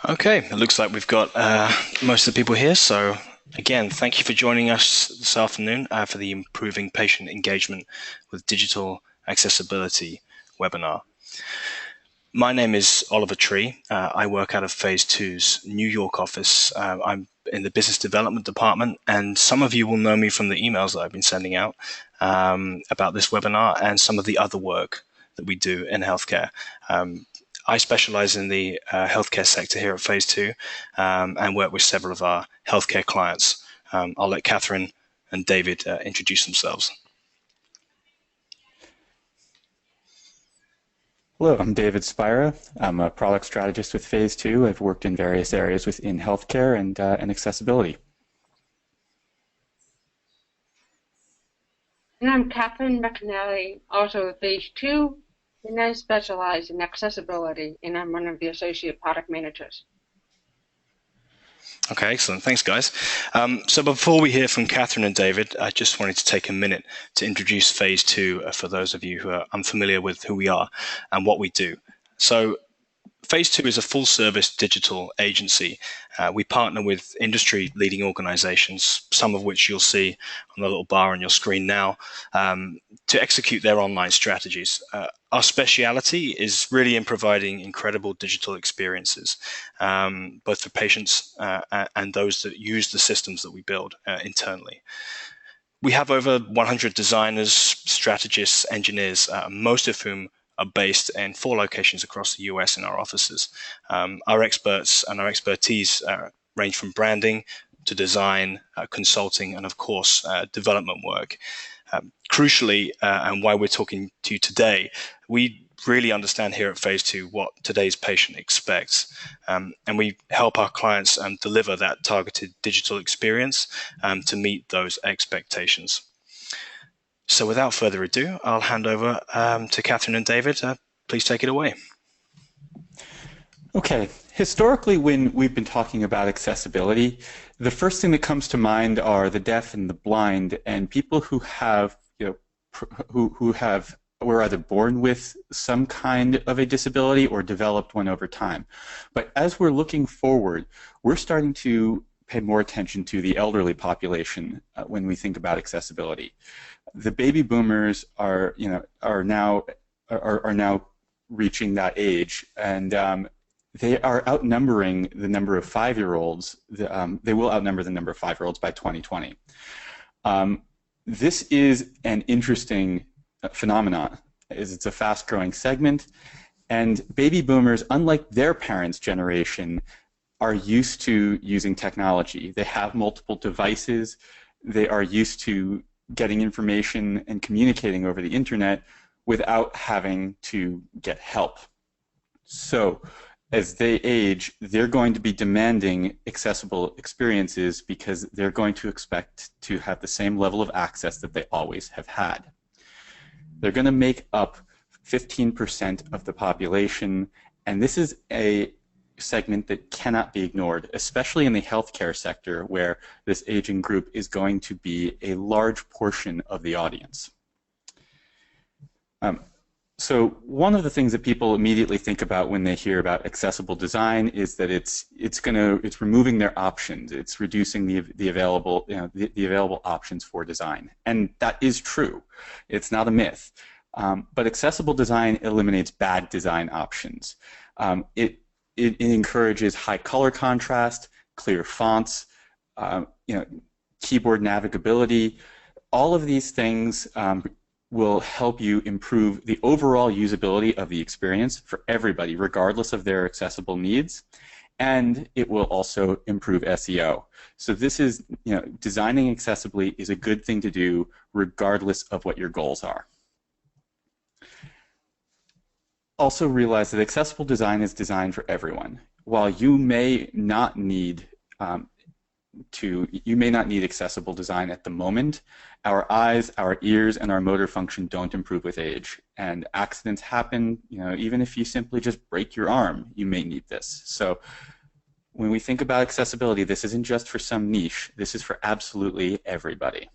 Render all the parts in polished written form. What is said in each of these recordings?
Okay, it looks like we've got most of the people here. So again, thank you for joining us this afternoon for the Improving Patient Engagement with Digital Accessibility webinar. My name is Oliver Tree. I work out of Phase Two's New York office. I'm in the business development department, and some of you will know me from the emails that I've been sending out about this webinar and some of the other work that we do in healthcare. I specialize in the healthcare sector here at Phase Two and work with several of our healthcare clients. I'll let Catherine and David introduce themselves. Hello, I'm David Spira. I'm a product strategist with Phase Two. I've worked in various areas within healthcare and accessibility. And I'm Catherine McNally, also with Phase Two, and I specialize in accessibility, and I'm one of the associate product managers. Okay, excellent. Thanks, guys. So before we hear from Catherine and David, I just wanted to take a minute to introduce Phase Two for those of you who are unfamiliar with who we are and what we do. So Phase Two is a full-service digital agency. We partner with industry-leading organizations, some of which you'll see on the little bar on your screen now, to execute their online strategies. Our speciality is really in providing incredible digital experiences, both for patients and those that use the systems that we build internally. We have over 100 designers, strategists, engineers, most of whom are based in 4 locations across the US in our offices. Our experts and our expertise range from branding to design, consulting, and of course, development work. Crucially, and why we're talking to you today, we really understand here at Phase Two what today's patient expects. And we help our clients deliver that targeted digital experience to meet those expectations. So without further ado, I'll hand over to Catherine and David. Please take it away. Okay, historically when we've been talking about accessibility, the first thing that comes to mind are the deaf and the blind and people who have, were either born with some kind of a disability or developed one over time. But as we're looking forward, we're starting to pay more attention to the elderly population when we think about accessibility. The baby boomers are now reaching that age, and they are outnumbering the number of 5-year-olds. They will outnumber the number of 5-year-olds by 2020. This is an interesting phenomenon, as it's a fast-growing segment, and baby boomers, unlike their parents' generation, are used to using technology. They have multiple devices. They are used to getting information and communicating over the internet without having to get help. So as they age, they're going to be demanding accessible experiences because they're going to expect to have the same level of access that they always have had. They're going to make up 15% of the population, and this is a segment that cannot be ignored, especially in the healthcare sector where this aging group is going to be a large portion of the audience. So one of the things that people immediately think about when they hear about accessible design is that it's removing their options. It's reducing the available options for design, and that is true. It's not a myth. But accessible design eliminates bad design options. It encourages high color contrast, clear fonts, keyboard navigability. All of these things will help you improve the overall usability of the experience for everybody, regardless of their accessible needs, and it will also improve SEO. So this is, designing accessibly is a good thing to do regardless of what your goals are. Also realize that accessible design is designed for everyone. While you may not need accessible design at the moment, our eyes, our ears, and our motor function don't improve with age. And accidents happen, even if you simply just break your arm, you may need this. So when we think about accessibility, this isn't just for some niche, this is for absolutely everybody.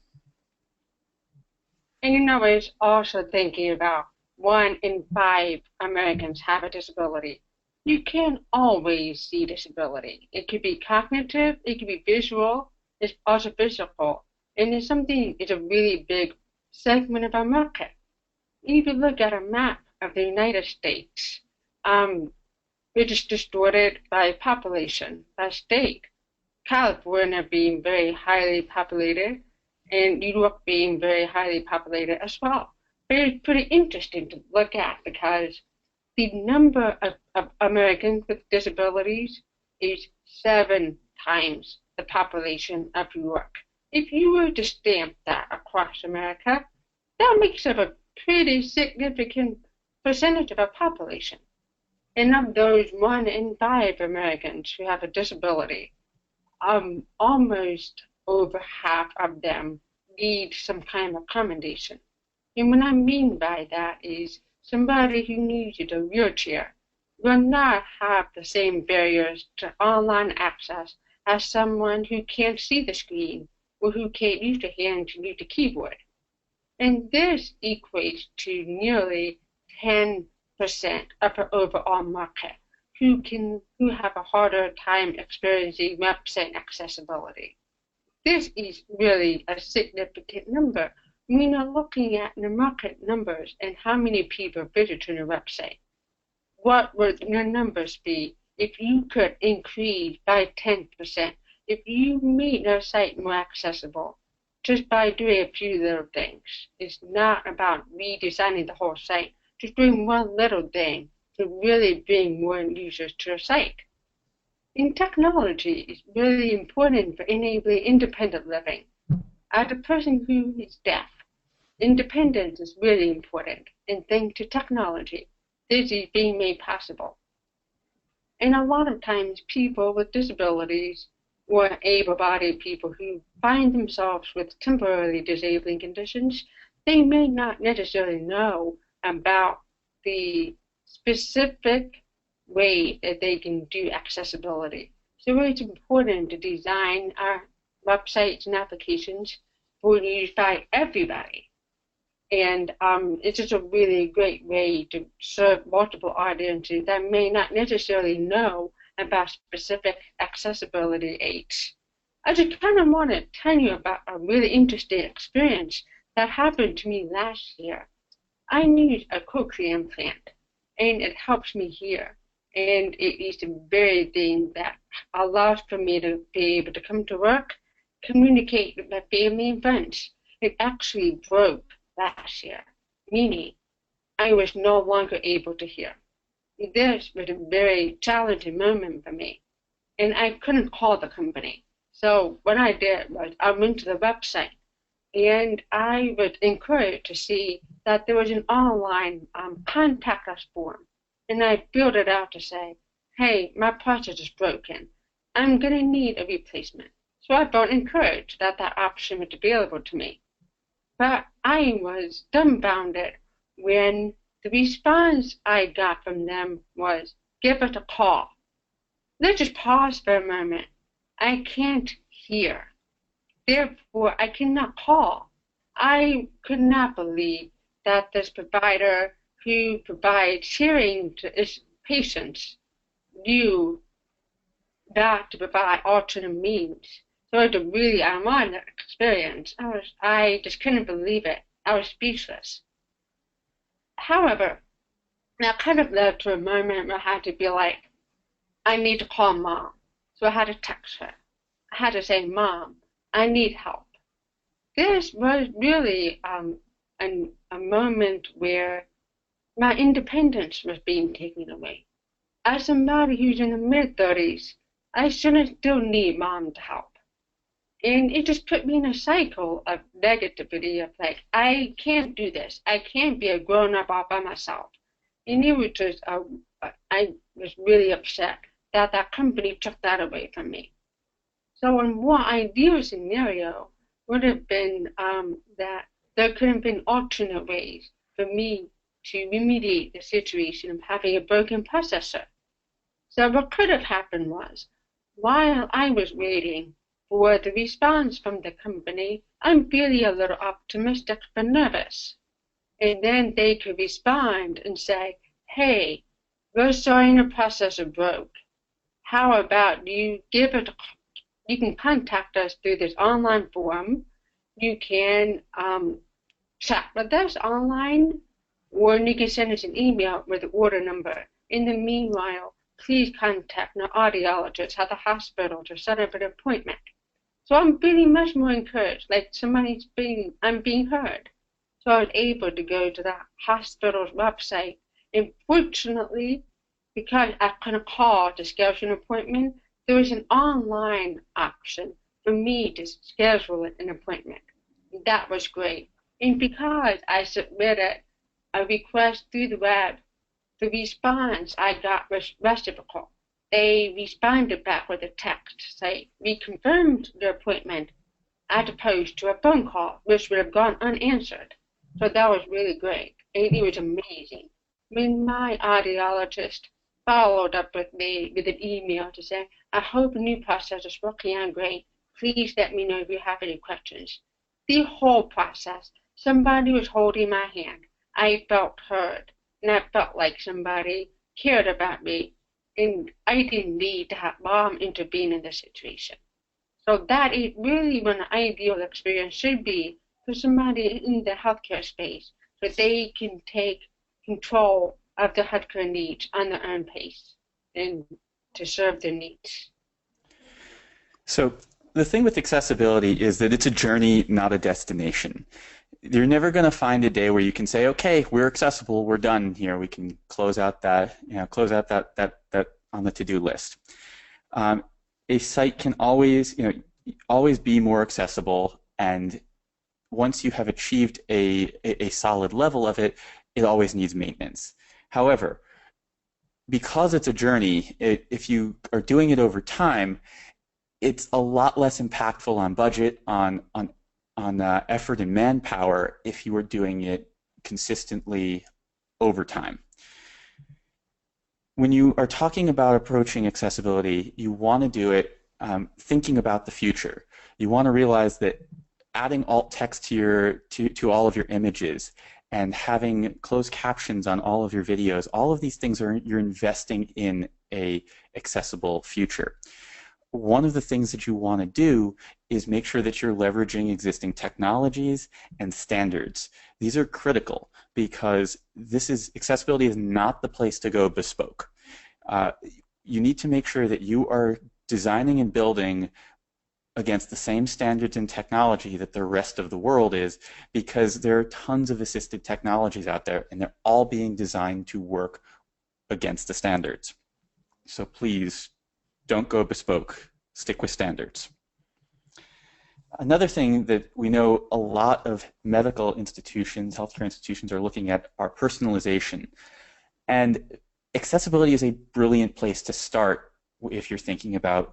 And it's also thinking about 1 in 5 Americans have a disability. you can't always see disability. It could be cognitive, it could be visual, it's also physical, and it's a really big segment of our market. If you look at a map of the United States, it is distorted by population, by state. California being very highly populated, and New York being very highly populated as well. But it's pretty interesting to look at because the number of Americans with disabilities is 7 times the population of New York. If you were to stamp that across America, that makes up a pretty significant percentage of our population. And of those 1 in 5 Americans who have a disability, almost over half of them need some kind of accommodation. And what I mean by that is somebody who needs a wheelchair will not have the same barriers to online access as someone who can't see the screen or who can't use the hand to use the keyboard. And this equates to nearly 10% of the overall market who have a harder time experiencing website accessibility. This is really a significant number. We are looking at the market numbers and how many people visit your website. What would your numbers be if you could increase by 10%, if you made your site more accessible just by doing a few little things? It's not about redesigning the whole site, just doing one little thing to really bring more users to your site. And technology is really important for enabling independent living. As a person who is deaf, independence is really important, and thanks to technology, this is being made possible. And a lot of times people with disabilities or able-bodied people who find themselves with temporarily disabling conditions, they may not necessarily know about the specific way that they can do accessibility. So it's important to design our websites and applications for use by everybody. And it's just a really great way to serve multiple audiences that may not necessarily know about specific accessibility aids. I just kind of want to tell you about a really interesting experience that happened to me last year. I need a cochlear implant, and it helps me hear. And it is the very thing that allows for me to be able to come to work, communicate with my family and friends. It actually broke last year, meaning I was no longer able to hear. This was a very challenging moment for me, and I couldn't call the company. So what I did was I went to the website, and I was encouraged to see that there was an online contact us form. And I filled it out to say, hey, my process is broken. I'm going to need a replacement. So I felt encouraged that that option was available to me. But I was dumbfounded when the response I got from them was, give us a call. Let's just pause for a moment. I can't hear. Therefore, I cannot call. I could not believe that this provider who provides hearing to his patients knew that to provide alternate means. So it's a really ironic experience. I just couldn't believe it. I was speechless. However, that kind of led to a moment where I had to be like, I need to call Mom. So I had to text her. I had to say, Mom, I need help. This was really a moment where my independence was being taken away. As somebody who's in the mid-30s, I shouldn't still need Mom to help. And it just put me in a cycle of negativity of like, I can't do this. I can't be a grown-up all by myself. And it was just, I was really upset that that company took that away from me. So a more ideal scenario would have been that there could have been alternate ways for me to remediate the situation of having a broken processor. So what could have happened was, while I was waiting for the response from the company, I'm feeling a little optimistic but nervous. And then they could respond and say, hey, we're starting a process of broke. How about you you can contact us through this online form. You can chat with us online, or you can send us an email with the order number. In the meanwhile, please contact an audiologist at the hospital to set up an appointment. So I'm feeling much more encouraged, like I'm being heard. So I was able to go to the hospital's website. And fortunately, because I couldn't call to schedule an appointment, there was an online option for me to schedule an appointment. That was great. And because I submitted a request through the web, the response I got was reciprocal. They responded back with a text saying, we confirmed the appointment, as opposed to a phone call, which would have gone unanswered. So that was really great. It was amazing. When my audiologist followed up with me with an email to say, I hope the new process is working out great. Please let me know if you have any questions. The whole process, somebody was holding my hand. I felt heard, and I felt like somebody cared about me, and I didn't need to have mom intervene in the situation. So that is really what an ideal experience should be for somebody in the healthcare space, so they can take control of their healthcare needs on their own pace and to serve their needs. So the thing with accessibility is that it's a journey, not a destination. You're never going to find a day where you can say, okay, we're accessible, we're done here. We can close out that, that on the to-do list. A site can always be more accessible, and once you have achieved a solid level of it, it always needs maintenance. However, because it's a journey, if you are doing it over time, it's a lot less impactful on budget, on effort and manpower if you were doing it consistently over time. When you are talking about approaching accessibility, you want to do it thinking about the future. You want to realize that adding alt text to all of your images and having closed captions on all of your videos, all of these things you're investing in a accessible future. One of the things that you want to do is make sure that you're leveraging technologies and standards. These are critical because accessibility is not the place to go bespoke. You need to make sure that you are designing and building against the same standards and technology that the rest of the world is, because there are tons of assisted technologies out there and they're all being designed to work against the standards. So please don't go bespoke, stick with standards. Another thing that we know a lot of medical institutions, healthcare institutions are looking at are personalization. And accessibility is a brilliant place to start if you're thinking about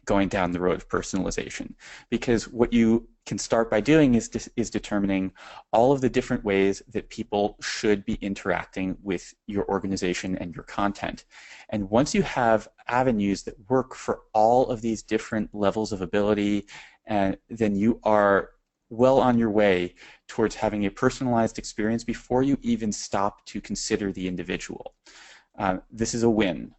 going down the road of personalization, because what you can start by doing is determining all of the different ways that people should be interacting with your organization and your content. And once you have avenues that work for all of these different levels of ability, then you are well on your way towards having a personalized experience before you even stop to consider the individual. This is a win.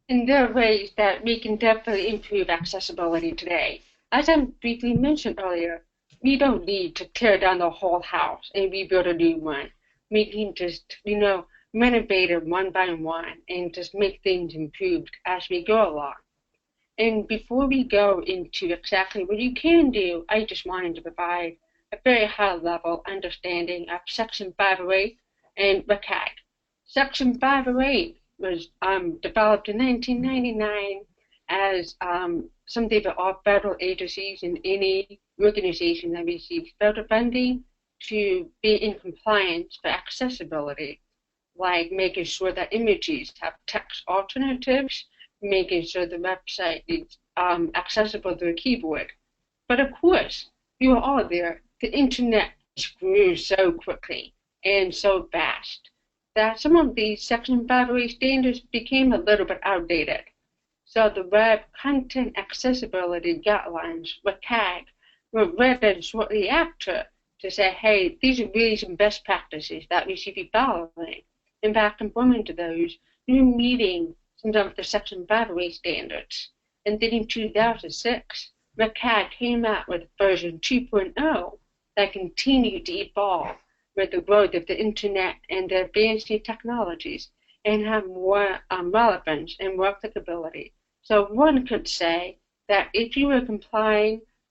And there are ways that we can definitely improve accessibility today. As I briefly mentioned earlier, we don't need to tear down the whole house and rebuild a new one. We can just, renovate it one by one and just make things improved as we go along. And before we go into exactly what you can do, I just wanted to provide a very high-level understanding of Section 508 and WCAG. Section 508 was developed in 1999 as something for all federal agencies and any organization that receives federal funding to be in compliance for accessibility, like making sure that images have text alternatives, making sure the website is accessible through a keyboard. But of course, you are all there. The internet grew so quickly and so fast that some of these Section 508 standards became a little bit outdated. So the Web Content Accessibility Guidelines, WCAG, were written shortly after to say, hey, these are really some best practices that we should be following. In fact, conforming to those, you're meeting some of the section battery standards. And then in 2006, McCad came out with version 2.0 that continued to evolve with the growth of the internet and the advancing technologies and have more relevance and more applicability. So one could say that if you were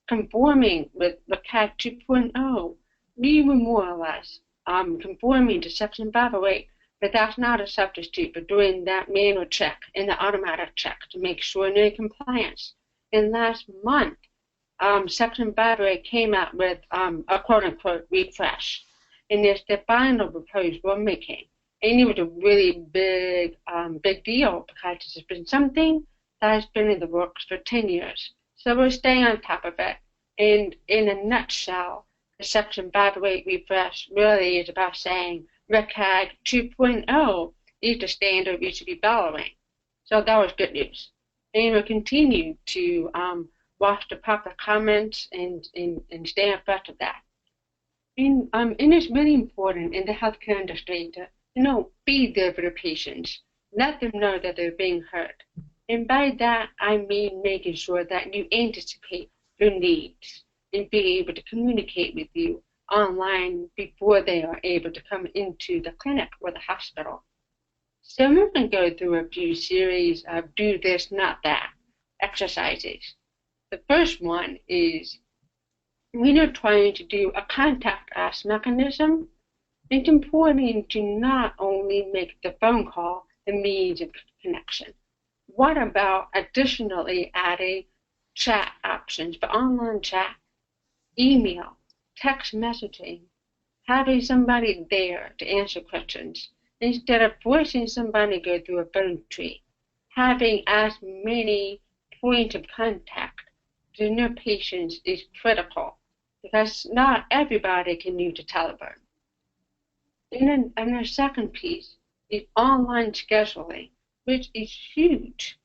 conforming with McCad 2.0, we were more or less conforming to Section 508, but that's not a substitute for doing that manual check and the automatic check to make sure you're in compliance. And last month, Section 508 came out with a quote-unquote refresh, and it's the final proposed rulemaking. And it was a really big deal because it's been something that has been in the works for 10 years. So we're staying on top of it. And in a nutshell, the Section 508 refresh really is about saying RCAG 2.0 is the standard we should be following. So that was good news. And we'll continue to watch the public comments and stay abreast of that. And it's really important in the healthcare industry to be there for the patients. Let them know that they're being heard. And by that, I mean making sure that you anticipate their needs and be able to communicate with you online before they are able to come into the clinic or the hospital. So we're going to go through a few series of do this, not that exercises. The first one is when you're trying to do a contact us mechanism, it's important to not only make the phone call the means of connection. What about additionally adding chat options for online chat, email, text messaging, having somebody there to answer questions instead of forcing somebody to go through a phone tree, having as many points of contact to your patients is critical because not everybody can use a telephone. And then the second piece is online scheduling, which is huge.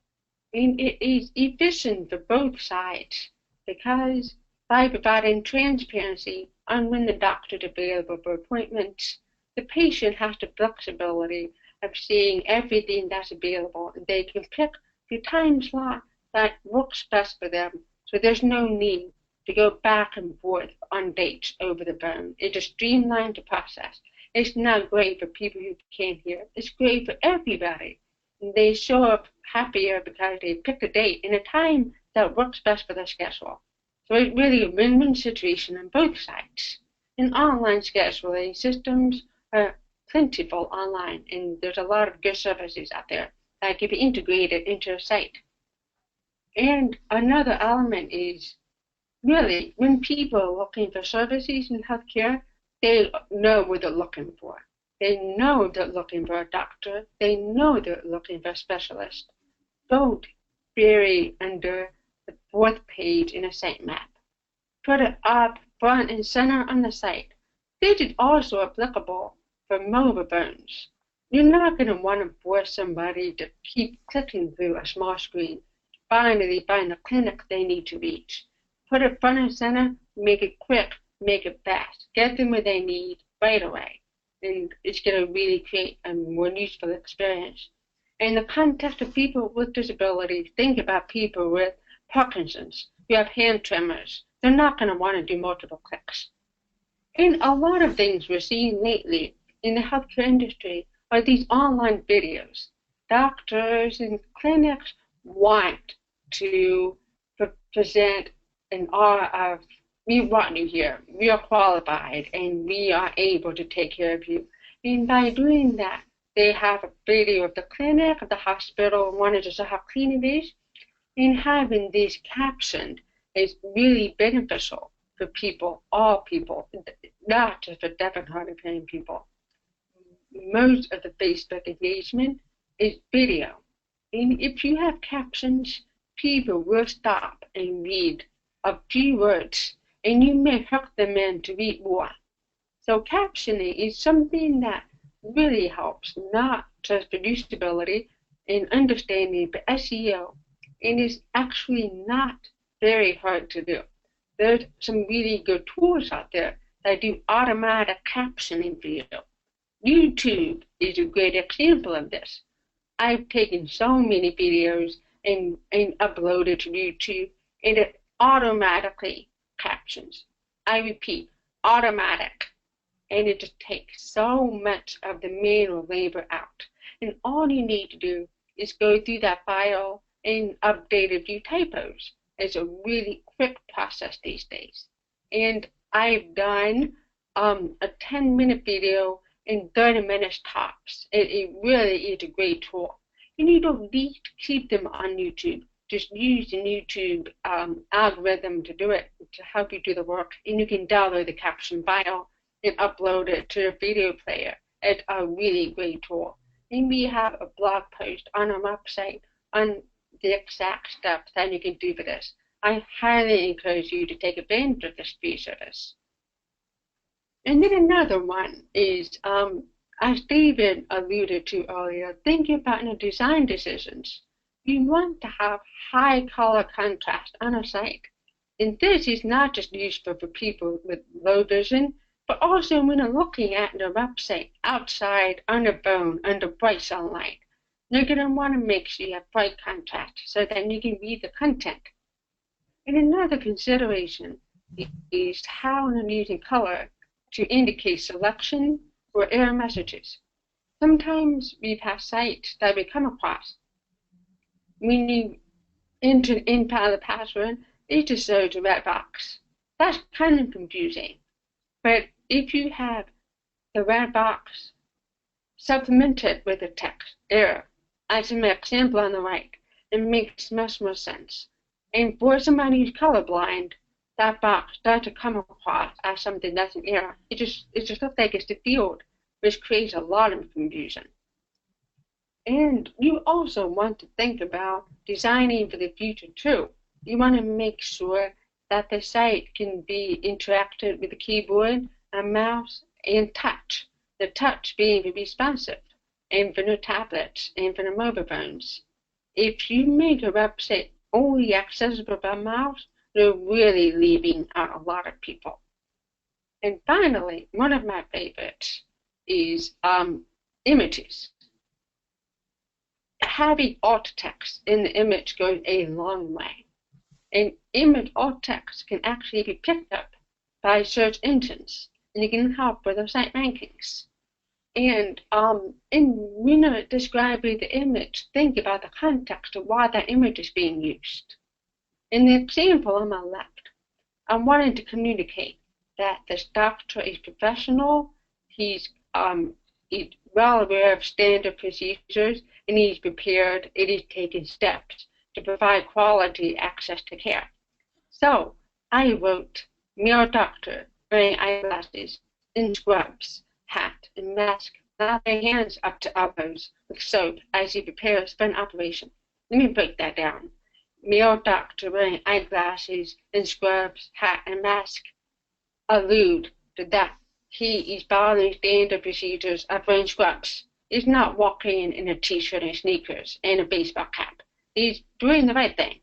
And it is efficient for both sides because by providing transparency on when the doctor is available for appointments, the patient has the flexibility of seeing everything that's available, and they can pick the time slot that works best for them. So there's no need to go back and forth on dates over the phone. It just streamlines the process. It's not great for people who can't hear. It's great for everybody. And they show up happier because they pick a date and a time that works best for their schedule. So it's really a win-win situation on both sides. And online scheduling systems are plentiful online, and there's a lot of good services out there that can be integrated into a site. And another element is really when people are looking for services in healthcare, they know what they're looking for. They know they're looking for a doctor. They know they're looking for a specialist. Don't bury under the fourth page in a sitemap. Put it up front and center on the site. This is also applicable for mobile phones. You're not going to want to force somebody to keep clicking through a small screen. Finally find the clinic they need to reach. Put it front and center, make it quick, make it fast. Get them what they need right away. And it's going to really create a more useful experience. In the context of people with disabilities, think about people with Parkinson's, who have hand tremors. They're not going to want to do multiple clicks. And a lot of things we're seeing lately in the healthcare industry are these online videos. Doctors and clinics want to present an aura of, we want you here, we are qualified, and we are able to take care of you. And by doing that, they have a video of the clinic, of the hospital, and wanted to show how clean it is. And having these captioned is really beneficial for people, all people, not just for deaf and hard of hearing people. Most of the Facebook engagement is video. And if you have captions, people will stop and read a few words, and you may hook them in to read more. So captioning is something that really helps, not just for usability and understanding, but SEO. And it's actually not very hard to do. There's some really good tools out there that do automatic captioning for you. YouTube is a great example of this. I've taken so many videos and uploaded to YouTube, and it automatically captions. I repeat, automatic. And it just takes so much of the manual labor out. And all you need to do is go through that file and update a few typos. It's a really quick process these days. And I've done a 10-minute video in 30 minutes tops. It really is a great tool. And you don't need to keep them on YouTube. Just use the YouTube algorithm to do it, to help you do the work. And you can download the caption file and upload it to a video player. It's a really great tool. And we have a blog post on our website on the exact steps that you can do for this. I highly encourage you to take advantage of this free service. And then another one is, as David alluded to earlier, thinking about your design decisions. You want to have high color contrast on a site. And this is not just useful for people with low vision, but also when you're looking at the website outside, on the phone, under bright sunlight. You're going to want to make sure you have bright contrast so that you can read the content. And another consideration is how you're using color to indicate selection or error messages. Sometimes we've had sites that we come across. When you enter the password, it just shows a red box. That's kind of confusing. But if you have the red box supplemented with the text error, as an example on the right, it makes much more sense. And for somebody who's colorblind, that box starts to come across as something that's an error. It just looks like it's the field, which creates a lot of confusion. And you also want to think about designing for the future too. You want to make sure that the site can be interacted with the keyboard and mouse and touch. The touch being responsive, and for the tablets and for the mobile phones. If you make a website only accessible by mouse, you're really leaving out a lot of people. And finally, one of my favorites is images. Having alt text in the image goes a long way. And image alt text can actually be picked up by search engines, and it can help with the site rankings. And when you're describing the image, think about the context of why that image is being used. In the example on my left, I'm wanting to communicate that this doctor is professional, he's well aware of standard procedures, and he's prepared and he's taken steps to provide quality access to care. So I wrote, male doctor wearing eyeglasses and scrubs, hat and mask, not their hands up to elbows with soap as he prepares for an operation. Let me break that down. Male doctor wearing eyeglasses and scrubs, hat and mask allude to that he is following standard procedures of wearing scrubs. He's not walking in a t-shirt and sneakers and a baseball cap. He's doing the right thing.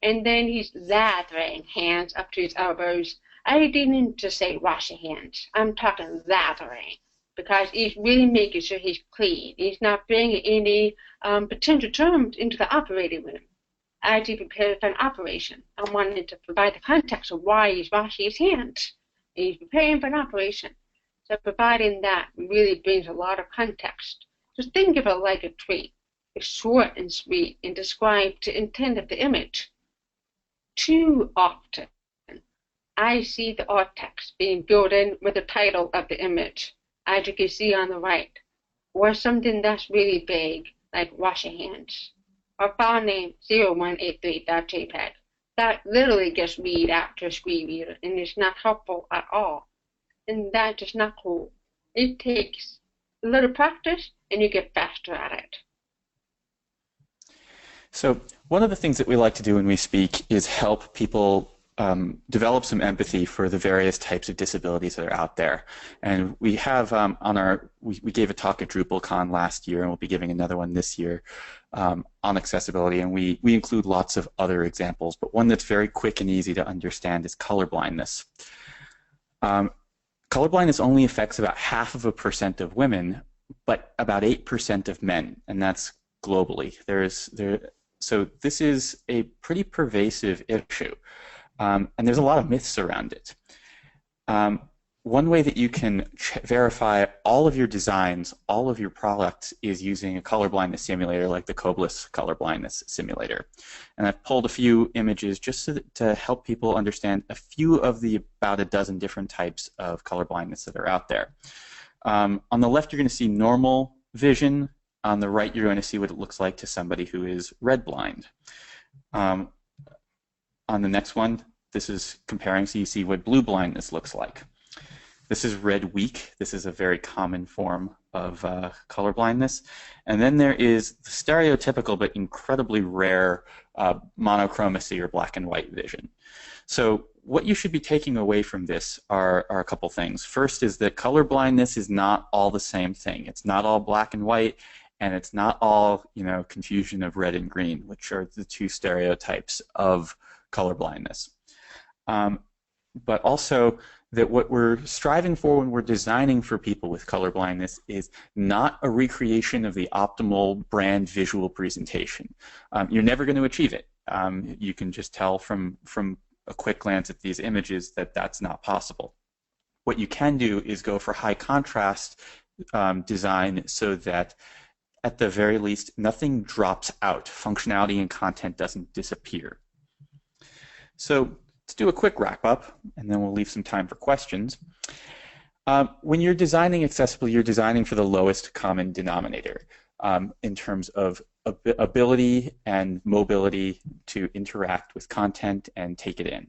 And then he's lathering hands up to his elbows. I didn't just say wash your hands. I'm talking lathering, because he's really making sure he's clean. He's not bringing any potential germs into the operating room as he prepares for an operation. I wanted to provide the context of why he's washing his hands. He's preparing for an operation. So providing that really brings a lot of context. Just think of it like a tweet. It's short and sweet and describes the intent of the image. Too often, I see the alt text being built in with the title of the image, as you can see on the right, or something that's really vague, like wash your hands, or file name 0183.jpg. That literally gets read out to a screen reader, and it's not helpful at all. And that's just not cool. It takes a little practice, and you get faster at it. So one of the things that we like to do when we speak is help people develop some empathy for the various types of disabilities that are out there. And we have we gave a talk at DrupalCon last year, and we'll be giving another one this year on accessibility, and we include lots of other examples, but one that's very quick and easy to understand is colorblindness. Colorblindness only affects about 0.5% of women, but about 8% of men, and that's globally. So this is a pretty pervasive issue, and there's a lot of myths around it. One way that you can verify all of your designs, all of your products, is using a colorblindness simulator like the Coblis colorblindness simulator. And I've pulled a few images just to help people understand a few of the about a dozen different types of colorblindness that are out there. On the left, you're going to see normal vision. On the right, you're going to see what it looks like to somebody who is red blind. On the next one, this is comparing, so you see what blue blindness looks like. This is red weak. This is a very common form of colorblindness. And then there is the stereotypical but incredibly rare monochromacy or black and white vision. So what you should be taking away from this are a couple things. First is that colorblindness is not all the same thing. It's not all black and white, and it's not all, confusion of red and green, which are the two stereotypes of colorblindness. But also that what we're striving for when we're designing for people with colorblindness is not a recreation of the optimal brand visual presentation. You're never going to achieve it. You can just tell from a quick glance at these images that that's not possible. What you can do is go for high contrast design so that at the very least nothing drops out. Functionality and content doesn't disappear. So let's do a quick wrap up, and then we'll leave some time for questions. When you're designing accessibility, you're designing for the lowest common denominator in terms of ability and mobility to interact with content and take it in.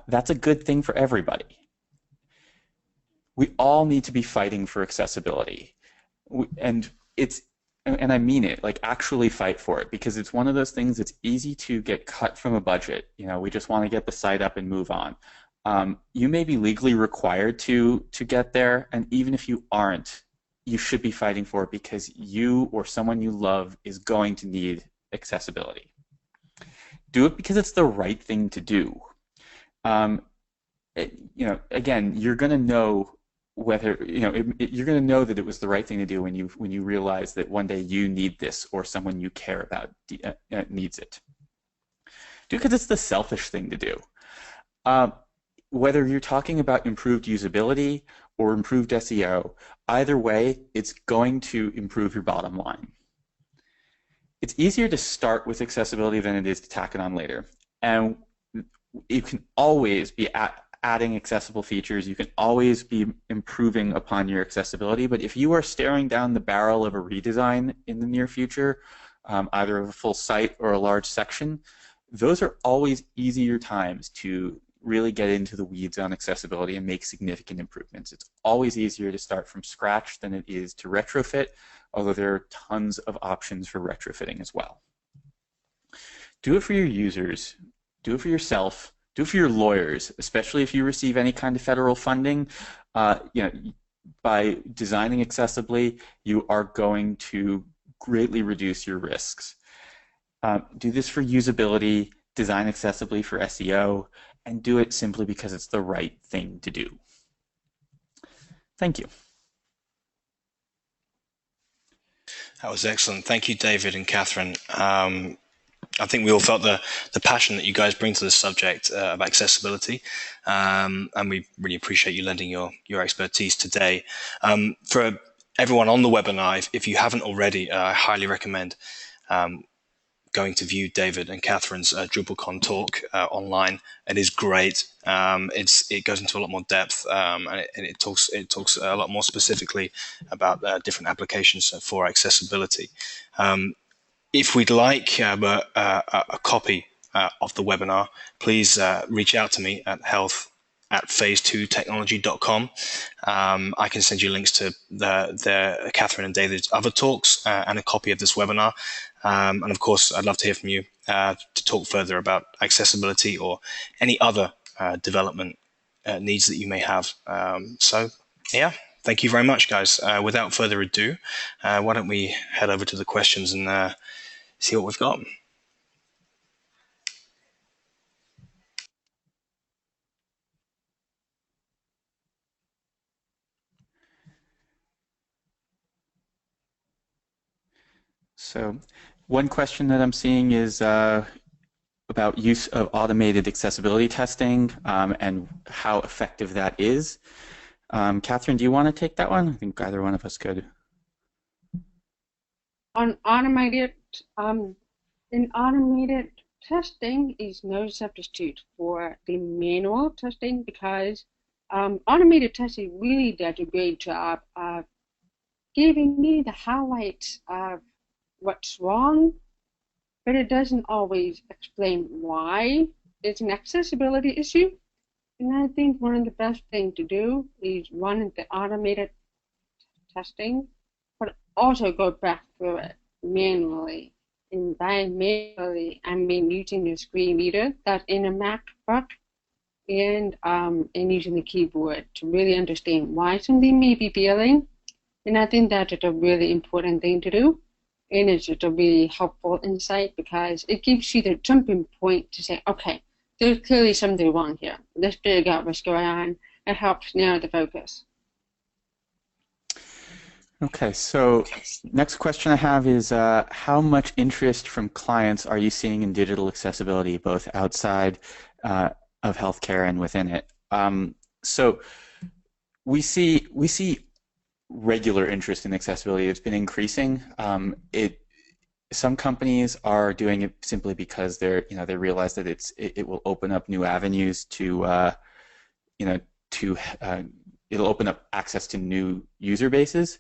That's a good thing for everybody. We all need to be fighting for accessibility. And I mean it, like actually fight for it, because it's one of those things that's easy to get cut from a budget. We just want to get the site up and move on. You may be legally required to get there, and even if you aren't, you should be fighting for it because you or someone you love is going to need accessibility. Do it because it's the right thing to do. Again, you're going to know whether you're going to know that it was the right thing to do when you realize that one day you need this or someone you care about needs it. Do it because it's the selfish thing to do. Whether you're talking about improved usability or improved SEO, either way, it's going to improve your bottom line. It's easier to start with accessibility than it is to tack it on later, and you can always be adding accessible features. You can always be improving upon your accessibility, but if you are staring down the barrel of a redesign in the near future, either of a full site or a large section, those are always easier times to really get into the weeds on accessibility and make significant improvements. It's always easier to start from scratch than it is to retrofit, although there are tons of options for retrofitting as well. Do it for your users, do it for yourself, do it for your lawyers, especially if you receive any kind of federal funding. By designing accessibly, you are going to greatly reduce your risks. Do this for usability, design accessibly for SEO, and do it simply because it's the right thing to do. Thank you. That was excellent. Thank you, David and Catherine. I think we all felt the passion that you guys bring to this subject about accessibility, and we really appreciate you lending your expertise today. For everyone on the webinar, if you haven't already, I highly recommend going to view David and Catherine's DrupalCon talk online. It is great. It goes into a lot more depth, and it talks a lot more specifically about different applications for accessibility. If we'd like a copy of the webinar, please reach out to me at health@phase2technology.com. I can send you links to the Catherine and David's other talks and a copy of this webinar. And of course, I'd love to hear from you to talk further about accessibility or any other development needs that you may have. So, yeah, thank you very much, guys. Without further ado, why don't we head over to the questions and see what we've got. So one question that I'm seeing is about use of automated accessibility testing and how effective that is. Catherine, do you want to take that one? I think either one of us could. On automated, automated testing is no substitute for the manual testing, because automated testing really does a great job of giving me the highlights of what's wrong, but it doesn't always explain why it's an accessibility issue. And I think one of the best things to do is run the automated testing, but also go back through it manually. And by manually, I mean using the screen reader that's in a MacBook and using the keyboard to really understand why something may be failing. And I think that's a really important thing to do. And it's just a really helpful insight, because it gives you the jumping point to say, okay, there's clearly something wrong here. Let's figure out what's going on. It helps narrow the focus. Okay, so next question I have is how much interest from clients are you seeing in digital accessibility, both outside of healthcare and within it? So we see regular interest in accessibility. It's been increasing. Some companies are doing it simply because they realize that it will open up new avenues to it'll open up access to new user bases.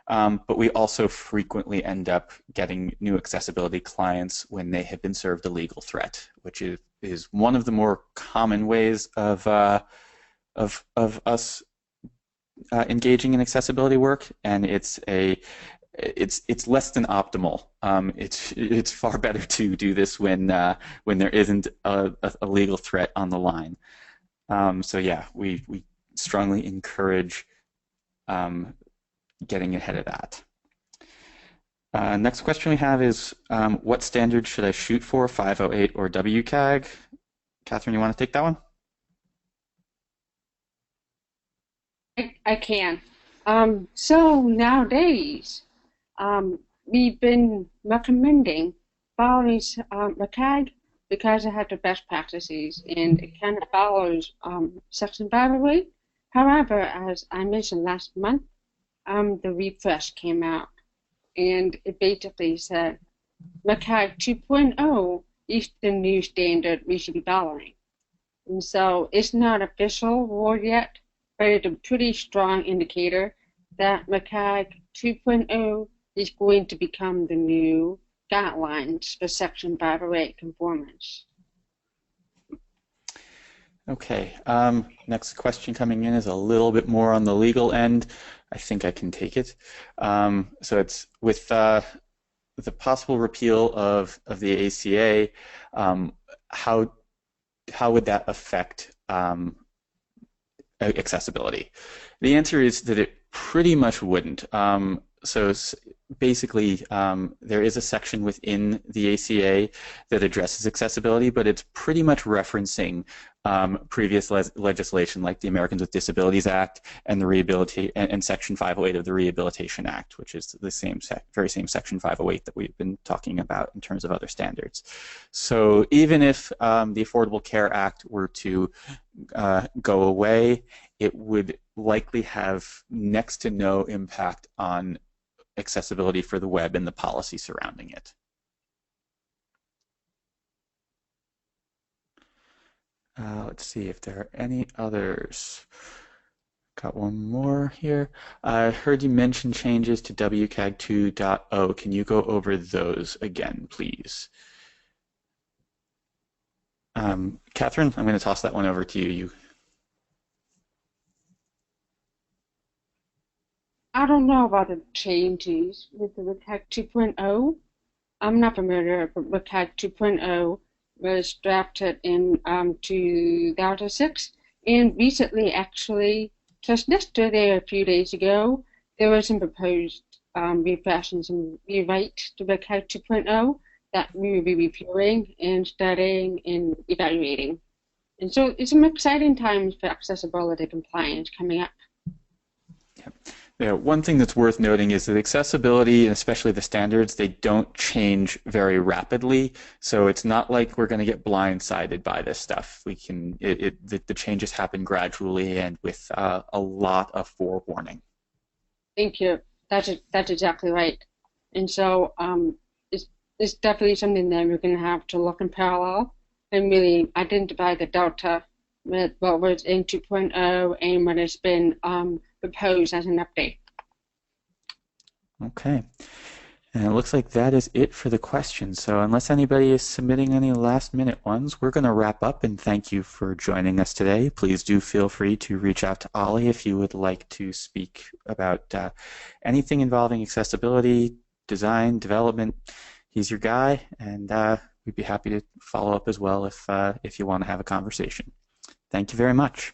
But we also frequently end up getting new accessibility clients when they have been served a legal threat, which is one of the more common ways of us engaging in accessibility work, and it's less than optimal. It's far better to do this when there isn't a legal threat on the line. So yeah, we strongly encourage getting ahead of that. Next question we have is, what standard should I shoot for, 508 or WCAG? Catherine, you want to take that one? I can. So nowadays, we've been recommending following WCAG because it has the best practices and it kind of follows Section 508. However, as I mentioned last month, the refresh came out, and it basically said WCAG 2.0 is the new standard we should be following. And so it's not official rule yet, but it's a pretty strong indicator that WCAG 2.0 is going to become the new guidelines for Section 508 conformance. Okay, next question coming in is a little bit more on the legal end. I think I can take it. So it's with the possible repeal of the ACA, how would that affect accessibility? The answer is that it pretty much wouldn't. So basically, there is a section within the ACA that addresses accessibility, but it's pretty much referencing previous legislation like the Americans with Disabilities Act and the and Section 508 of the Rehabilitation Act, which is the very same Section 508 that we've been talking about in terms of other standards. So even if the Affordable Care Act were to go away, it would likely have next to no impact on accessibility for the web and the policy surrounding it. Let's see if there are any others. Got one more here. I heard you mention changes to WCAG 2.0. Can you go over those again, please? Catherine, I'm going to toss that one over to you. I don't know about the changes with the WCAG 2.0. I'm not familiar, but WCAG 2.0 was drafted in 2006, and recently, actually, just yesterday, a few days ago, there was some proposed refreshes and rewrite to WCAG 2.0 that we will be reviewing and studying and evaluating. And so it's some exciting times for accessibility compliance coming up. Yep. Yeah, one thing that's worth noting is that accessibility, and especially the standards, they don't change very rapidly. So it's not like we're going to get blindsided by this stuff. The changes happen gradually and with a lot of forewarning. Thank you. That's exactly right. And so it's definitely something that we're going to have to look in parallel and really identify the delta with what was in 2.0 and what has been proposed as an update. Okay. And it looks like that is it for the questions. So unless anybody is submitting any last minute ones, we're going to wrap up and thank you for joining us today. Please do feel free to reach out to Ollie if you would like to speak about anything involving accessibility, design, development. He's your guy, and we'd be happy to follow up as well if you want to have a conversation. Thank you very much.